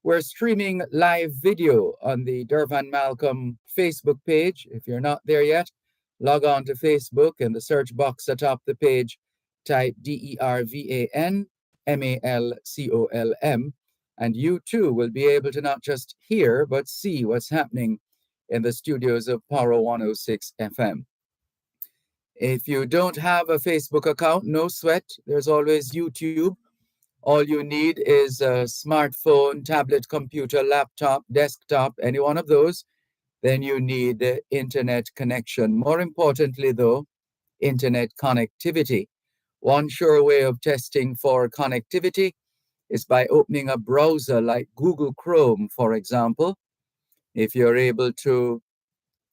We're streaming live video on the Dervan Malcolm Facebook page. If you're not there yet, log on to Facebook. In the search box atop the page, type DERVAN MALCOLM, and you too will be able to not just hear but see what's happening in the studios of Power 106 FM. If you don't have a Facebook account, no sweat. There's always YouTube. All you need is a smartphone, tablet, computer, laptop, desktop, any one of those. Then you need internet connection. More importantly, though, internet connectivity. One sure way of testing for connectivity is by opening a browser like Google Chrome, for example. If you're able to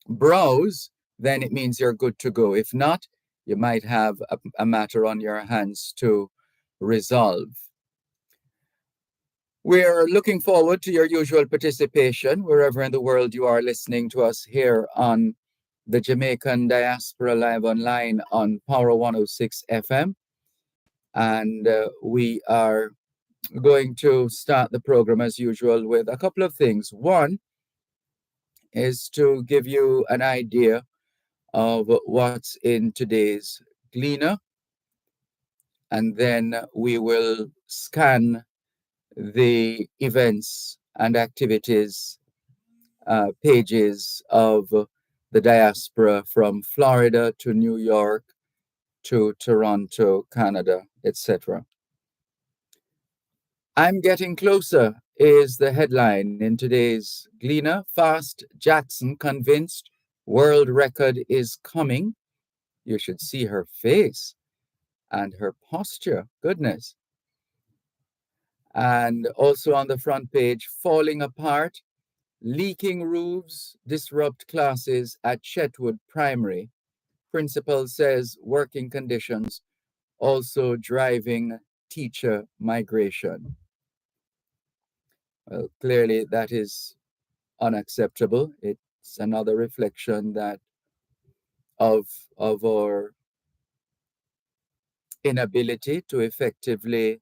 browse, then it means you're good to go. If not, you might have a matter on your hands to resolve. We're looking forward to your usual participation wherever in the world you are listening to us here on the Jamaican Diaspora Live Online on Power 106 FM. And we are going to start the program as usual with a couple of things. One is to give you an idea of what's in today's Gleaner. And then we will scan the events and activities pages of the diaspora from Florida to New York to Toronto, Canada, etc. I'm Getting Closer is the headline in today's Gleaner. Fast Jackson convinced world record is coming. You should see her face and her posture. Goodness. And also on the front page, falling apart, leaking roofs disrupt classes at Chetwood Primary. Principal says working conditions also driving teacher migration. Well, clearly that is unacceptable. It's another reflection that of our inability to effectively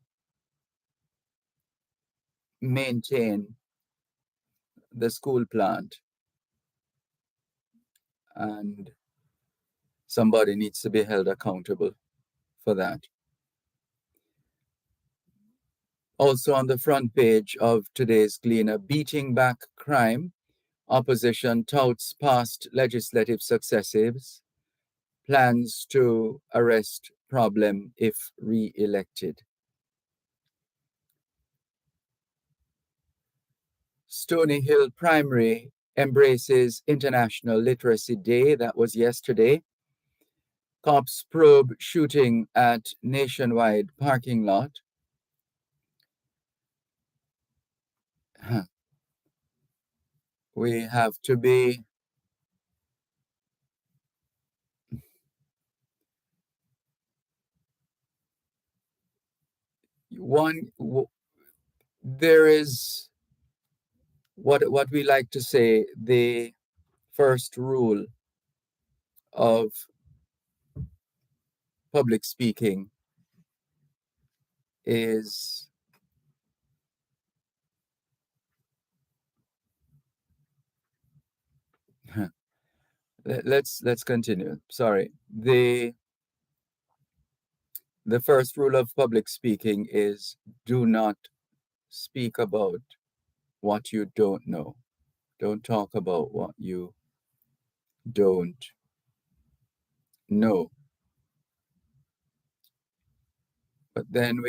maintain the school plant, and somebody needs to be held accountable for that. Also on the front page of today's Gleaner, beating back crime, opposition touts past legislative successes, plans to arrest problem if re-elected. Stony Hill Primary embraces International Literacy Day. That was yesterday. Cops probe shooting at Nationwide parking lot. We have to be there is what we like to say, the first rule of public speaking is let's continue. Sorry. The first rule of public speaking is do not speak about what you don't know. Don't talk about what you don't know. But then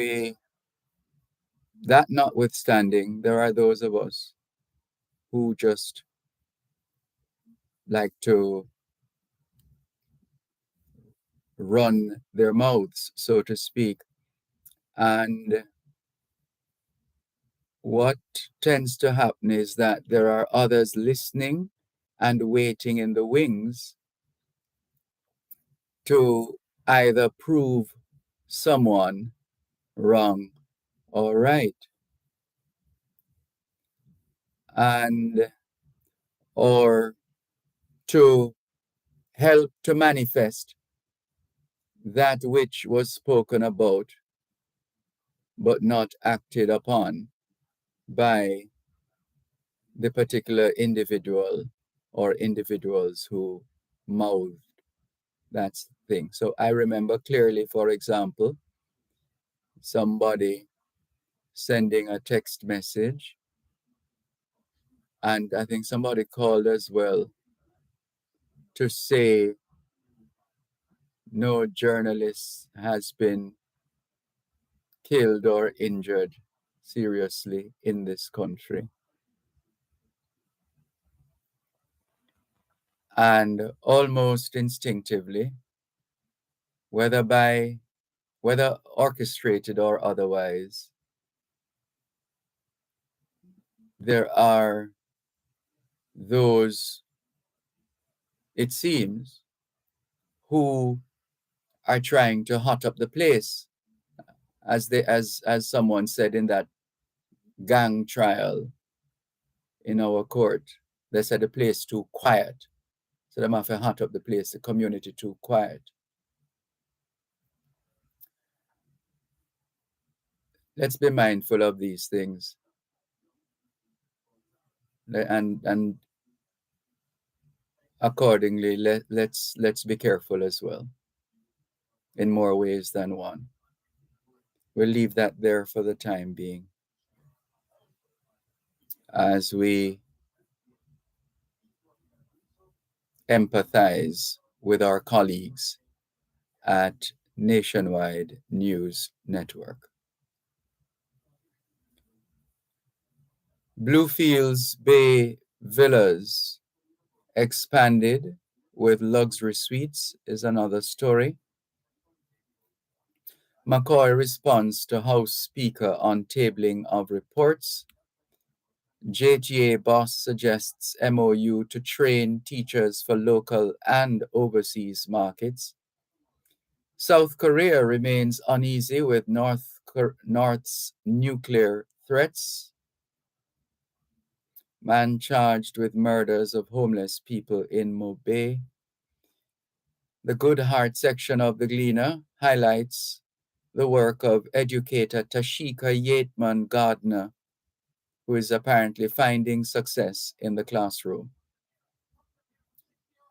that notwithstanding, there are those of us who just like to run their mouths, so to speak. And what tends to happen is that there are others listening and waiting in the wings to either prove someone wrong or right, and or to help to manifest that which was spoken about but not acted upon by the particular individual or individuals who mouthed that thing. So I remember clearly, for example, somebody sending a text message, and I think somebody called as well to say no journalist has been killed or injured seriously in this country. And almost instinctively, whether orchestrated or otherwise, there are those, it seems, who are trying to hot up the place, as someone said in that gang trial in our court. They said the place too quiet. So they have to hot up the place, the community too quiet. Let's be mindful of these things. And accordingly, let's be careful as well, in more ways than one. We'll leave that there for the time being as we empathize with our colleagues at Nationwide News Network. Bluefields Bay Villas expanded with luxury suites is another story. McCoy responds to House Speaker on tabling of reports. JTA boss suggests MOU to train teachers for local and overseas markets. South Korea remains uneasy with North's nuclear threats. Man charged with murders of homeless people in Mobay. The Good Heart section of the Gleaner highlights the work of educator Tashika Yateman Gardner, who is apparently finding success in the classroom.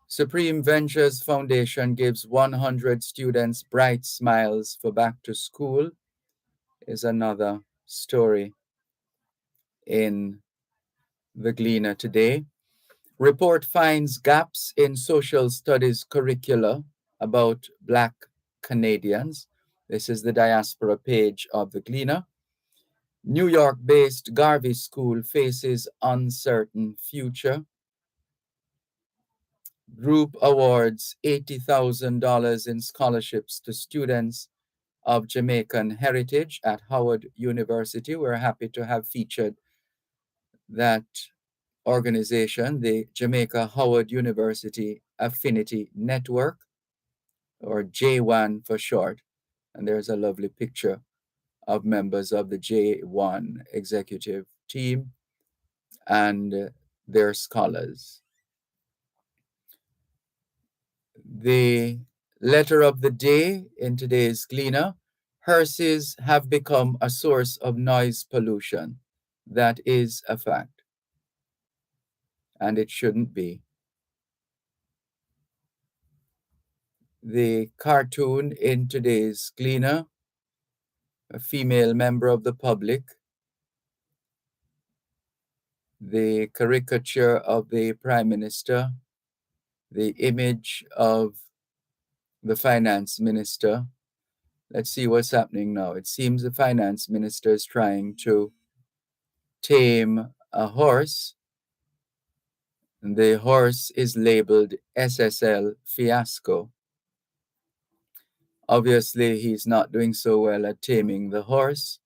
Supreme Ventures Foundation gives 100 students bright smiles for back to school is another story in the Gleaner today. Report finds gaps in social studies curricula about Black Canadians. This is the diaspora page of the Gleaner. New York-based Garvey School faces uncertain future. Group awards $80,000 in scholarships to students of Jamaican heritage at Howard University. We're happy to have featured that organization, the Jamaica Howard University Affinity Network, or J1 for short. And there's a lovely picture of members of the J1 executive team and their scholars. The letter of the day in today's Gleaner: hearses have become a source of noise pollution. That is a fact. And it shouldn't be. The cartoon in today's Gleaner: a female member of the public. The caricature of the Prime Minister. The image of the Finance Minister. Let's see what's happening now. It seems the Finance Minister is trying to tame a horse. And the horse is labeled SSL Fiasco. Obviously, he's not doing so well at taming the horse.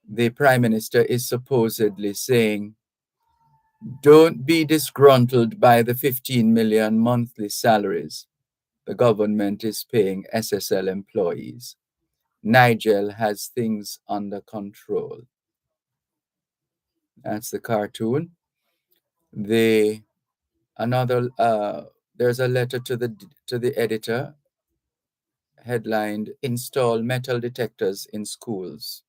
The Prime Minister is supposedly saying, don't be disgruntled by the 15 million monthly salaries the government is paying SSL employees. Nigel has things under control. That's the cartoon. There's a letter to the editor headlined "Install Metal Detectors in Schools."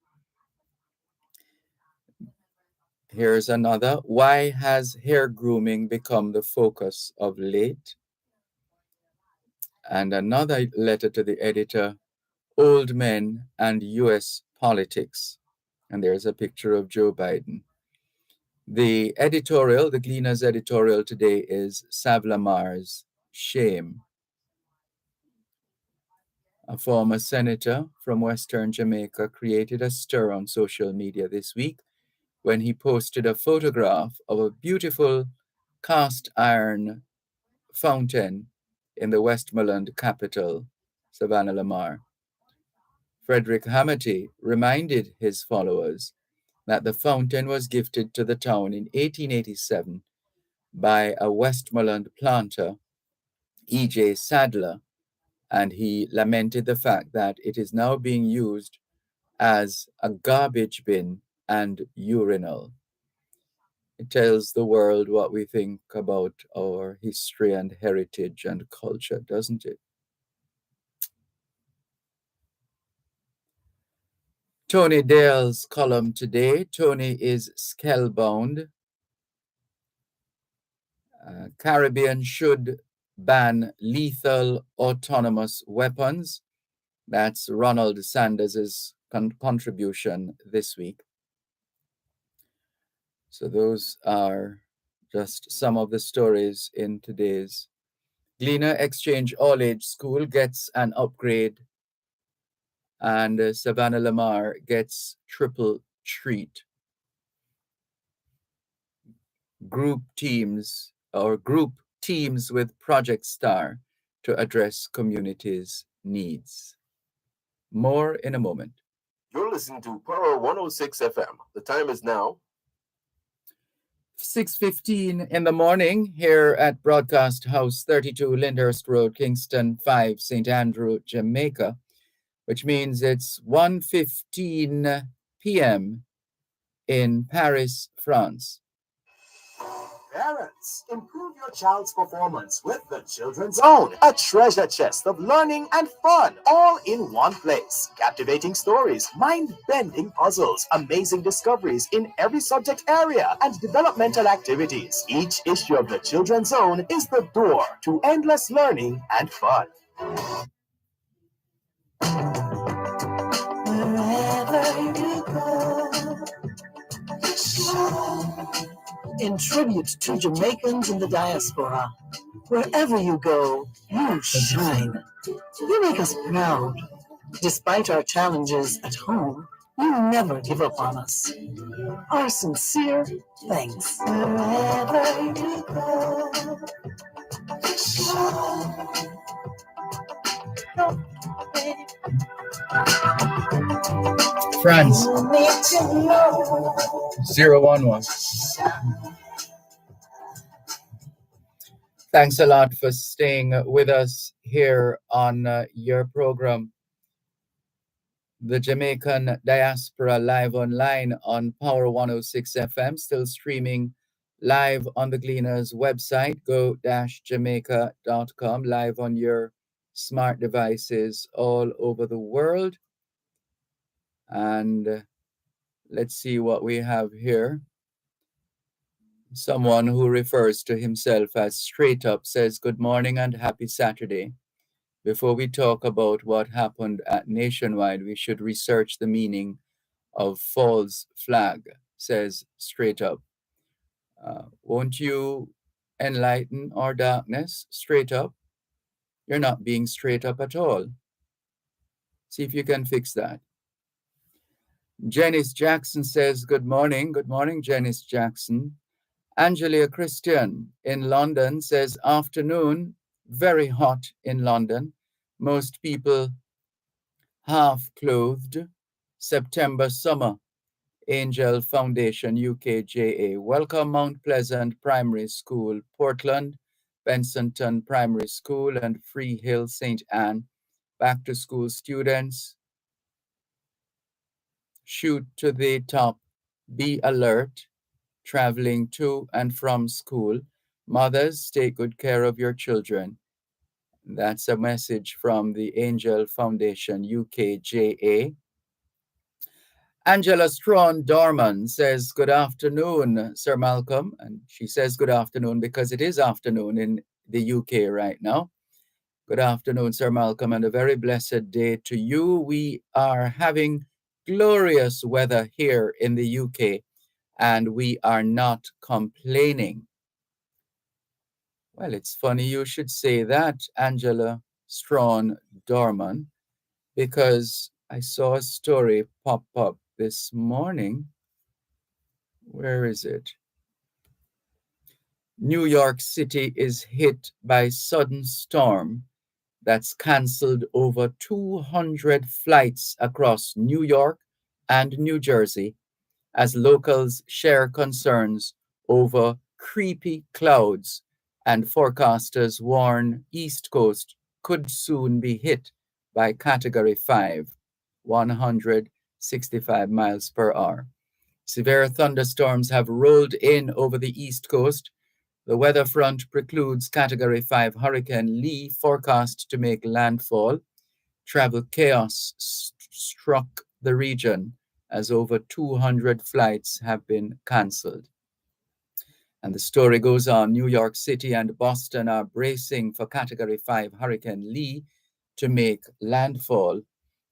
Here's another. Why has hair grooming become the focus of late? And another letter to the editor, Old Men and US Politics. And there's a picture of Joe Biden. The editorial, the Gleaner's editorial today is Savlamar's Shame. A former senator from Western Jamaica created a stir on social media this week when he posted a photograph of a beautiful cast iron fountain in the Westmoreland capital, Savannah Lamar. Frederick Hamity reminded his followers that the fountain was gifted to the town in 1887 by a Westmoreland planter, E.J. Sadler, and he lamented the fact that it is now being used as a garbage bin and urinal. It tells the world what we think about our history and heritage and culture, doesn't it? Tony Dale's column today. Tony is spellbound. Caribbean should ban lethal autonomous weapons. That's Ronald Sanders' contribution this week. So those are just some of the stories in today's Gleaner. Exchange All-Age School gets an upgrade, and Savannah Lamar gets triple treat. Group teams with Project Star to address communities' needs. More in a moment. You're listening to Power 106 FM. The time is now 6:15 in the morning here at Broadcast House 32 Lyndhurst Road, Kingston 5, St. Andrew, Jamaica, which means it's 1:15 p.m. in Paris, France. Parents, improve your child's performance with the Children's Zone, a treasure chest of learning and fun, all in one place. Captivating stories, mind-bending puzzles, amazing discoveries in every subject area, and developmental activities. Each issue of the Children's Zone is the door to endless learning and fun. Wherever you go, in tribute to Jamaicans in the diaspora. Wherever you go, you shine. You make us proud. Despite our challenges at home, you never give up on us. Our sincere thanks. Wherever you go, shine. France 011. Thanks a lot for staying with us here on your program, the Jamaican Diaspora, live online on Power 106 FM, still streaming live on the Gleaner's website, go-jamaica.com, live on your smart devices all over the world. And let's see what we have here. Someone who refers to himself as Straight Up says, good morning and happy Saturday. Before we talk about what happened at Nationwide, we should research the meaning of false flag, says Straight Up. Won't you enlighten our darkness, Straight Up? You're not being straight up at all. See if you can fix that. Janice Jackson says, good morning. Good morning, Janice Jackson. Angelia Christian in London says, afternoon, very hot in London. Most people half-clothed. September summer. Angel Foundation, UKJA. Welcome Mount Pleasant Primary School, Portland, Bensonton Primary School, and Free Hill, St. Anne. Back to school students. Shoot to the top. Be alert. Traveling to and from school. Mothers, take good care of your children. That's a message from the Angel Foundation, UKJA. Angela Strawn Dorman says, good afternoon, Sir Malcolm. And she says good afternoon because it is afternoon in the UK right now. Good afternoon, Sir Malcolm, and a very blessed day to you. We are having glorious weather here in the UK, and we are not complaining. Well, it's funny you should say that, Angela Strawn Dorman, because I saw a story pop up this morning. Where is it? New York City is hit by sudden storm that's canceled over 200 flights across New York and New Jersey as locals share concerns over creepy clouds, and forecasters warn East Coast could soon be hit by Category 5, 165 miles per hour. Severe thunderstorms have rolled in over the East Coast. The weather front precludes Category 5 Hurricane Lee forecast to make landfall. Travel chaos struck the region as over 200 flights have been canceled. And the story goes on. New York City and Boston are bracing for Category 5 Hurricane Lee to make landfall,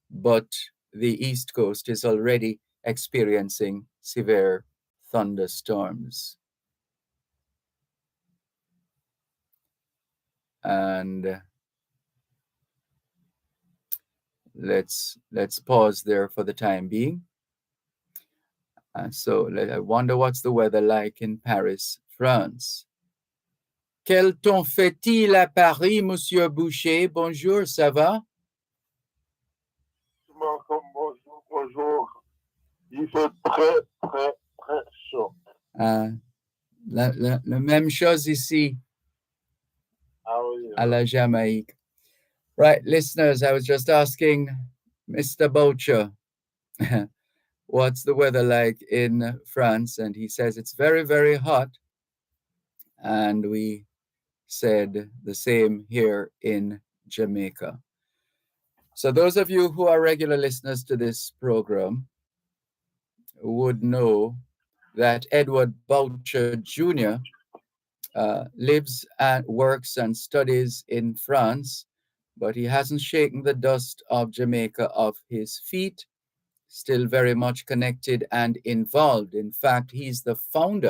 but the East Coast is already experiencing severe thunderstorms. And let's pause there for the time being. So I wonder what's the weather like in Paris, France. Quel temps fait-il à Paris, Monsieur Boucher? Bonjour, ça va? Bonjour, bonjour. Il fait très, très, très chaud. La même chose ici à la Jamaïque. Right, listeners, I was just asking Mr. Boucher, what's the weather like in France? And he says it's very, very hot. And we said the same here in Jamaica. So those of you who are regular listeners to this program would know that Edward Boucher Jr. Lives and works and studies in France, but he hasn't shaken the dust of Jamaica off his feet, still very much connected and involved. In fact, he's the founder